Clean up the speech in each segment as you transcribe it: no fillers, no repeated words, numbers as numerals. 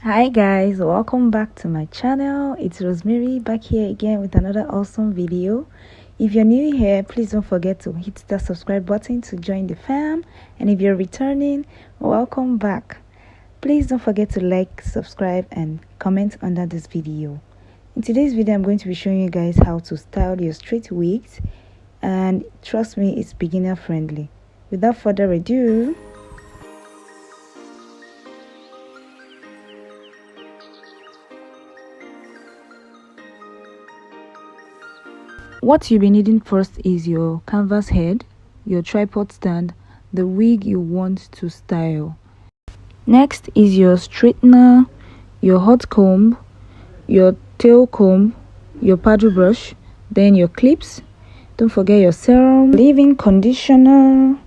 Hi guys, welcome back to my channel. It's Rosemary back here again with another awesome video. If you're new here, please don't forget to hit that subscribe button to join the fam, and if you're returning, welcome back. Please don't forget to like, subscribe and comment under this video. In today's video, I'm going to be showing you guys how to style your straight wigs, and trust me, it's beginner friendly. Without further ado, what you'll be needing first is your canvas head, your tripod stand, the wig you want to style. Next is your straightener, your hot comb, your tail comb, your paddle brush, then your clips. Don't forget your serum, leave-in conditioner,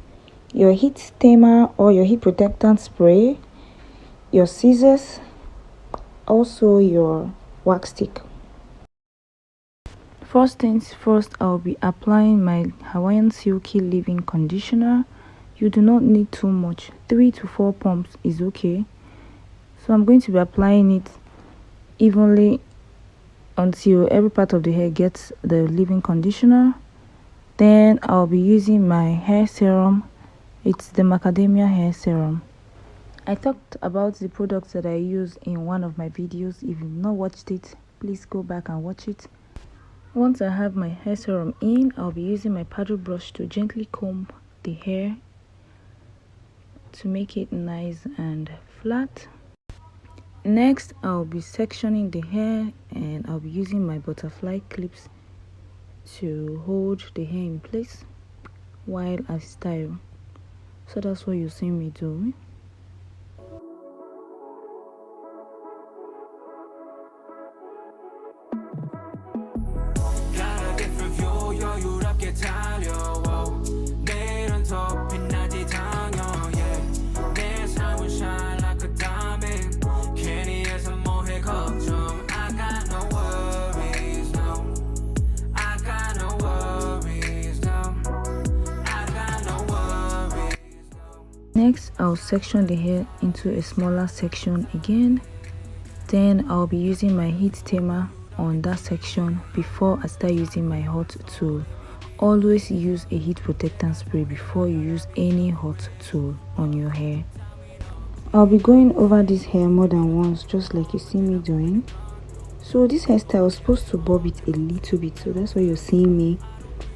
your heat tamer or your heat protectant spray, your scissors, also your wax stick. First things first, I'll be applying my Hawaiian Silky leave-in conditioner. You do not need too much. 3 to 4 pumps is okay. So I'm going to be applying it evenly until every part of the hair gets the leave-in conditioner. Then I'll be using my hair serum. It's the macadamia hair serum. I talked about the products that I use in one of my videos. If you've not watched it, please go back and watch it. Once I have my hair serum in, I'll be using my paddle brush to gently comb the hair to make it nice and flat. Next, I'll be sectioning the hair and I'll be using my butterfly clips to hold the hair in place while I style. So that's what you see me do. Next, I'll section the hair into a smaller section again. Then I'll be using my heat tamer on that section before I start using my hot tool. Always use a heat protectant spray before you use any hot tool on your hair. I'll be going over this hair more than once, just like you see me doing. So this hairstyle is supposed to bob it a little bit, so that's why you're seeing me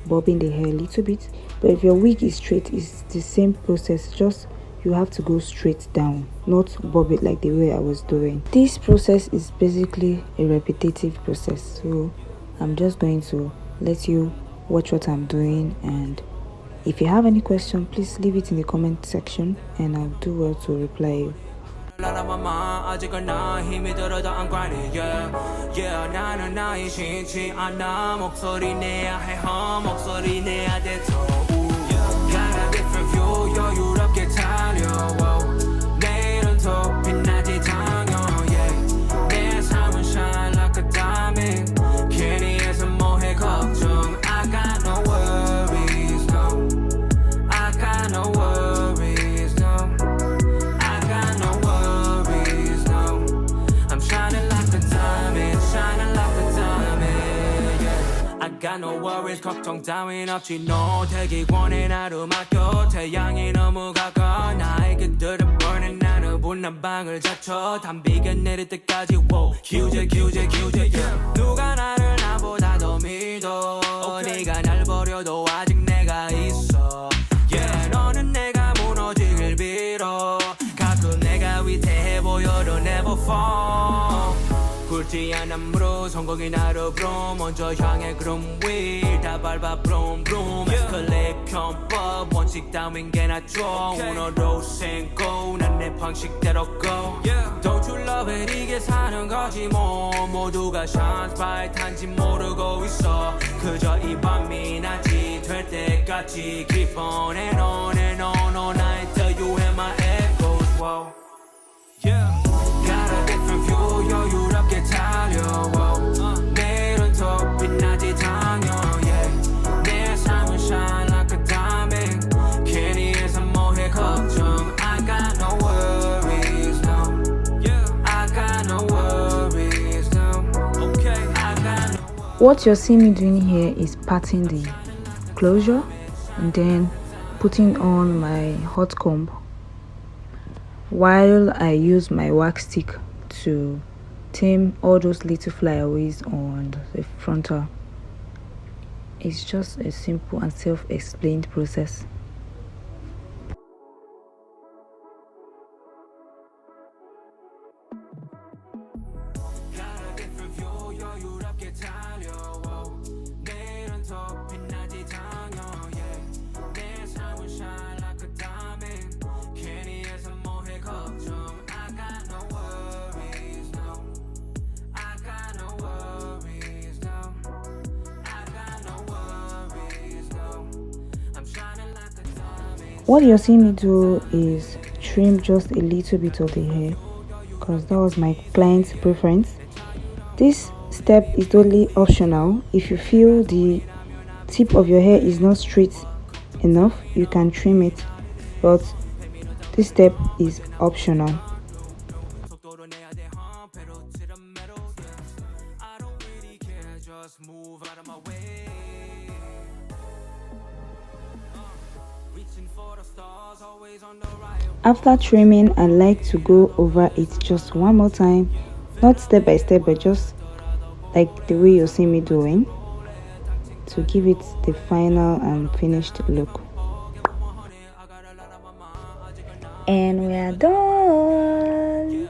bobbing the hair a little bit. But if your wig is straight, it's the same process, just you have to go straight down, not bob it like the way I was doing. This process is basically a repetitive process, so I'm just going to let you watch what I'm doing, and if you have any question, please leave it in the comment section and I'll do well to reply you. got no worries 걱정 따윈 없지 no 되기 원해 나로 맡겨 태양이 너무 가까워 나에게 들어버린 나는 분한 방을 닫혀 담비가 내릴 때까지 wow 기우제 yeah. 누가 나를 나보다 더 믿어 okay. 네가 날 버려도 아직 내가 있어 yeah 너는 내가 무너지길 빌어 가끔 내가 위태해 보여도 never fall 굵지 않은 무릎 성공이 나를 부름 먼저 향해 그럼 위다 밟아 브룸 브룸 에스컬레이트 편법 원칙 따윈 게 낫죠 오늘도 생고 난 내 방식대로 go Don't you love it 이게 사는 거지 뭐 모두가 샷 파이트한지 모르고 있어 그저 이 밤이 낮이 될 때까지 Keep on and on and on all night till you hear my echoes whoa yeah Got a different view 여유롭게 달려 내일은 더 빛나지 당연 yeah. 내 삶은 shine like a diamond 괜히 해서 뭐해 걱정 I got no worries no yeah. I got What you're seeing me doing here is parting the closure and then putting on my hot comb while I use my wax stick to tame all those little flyaways on the frontal. It's just a simple and self-explained process. What you're seeing me do is trim just a little bit of the hair because that was my client's preference. This step is totally optional. If you feel the tip of your hair is not straight enough, you can trim it, but this step is optional. After trimming, I like to go over it just one more time, not step by step, but just like the way you're seeing me doing, to give it the final and finished look. And we are done,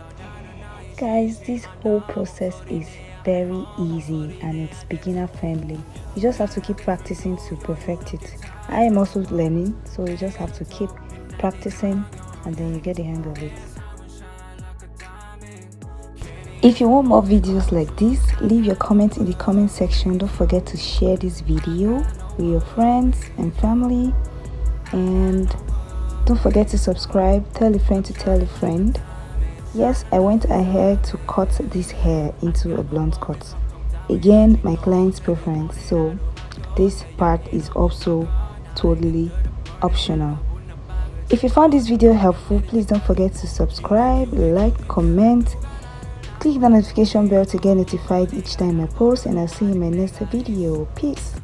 guys. This whole process is very easy and it's beginner friendly. You just have to keep practicing to perfect it. I am also learning, so you just have to keep practicing and then you get the hang of it. If you want more videos like this, leave your comment in the comment section. Don't forget to share this video with your friends and family, and don't forget to subscribe. Tell a friend to tell a friend. Yes, I went ahead to cut this hair into a blunt cut. Again, my client's preference, so this part is also totally optional. If you found this video helpful, please don't forget to subscribe, like, comment, click the notification bell to get notified each time I post, and I'll see you in my next video. Peace.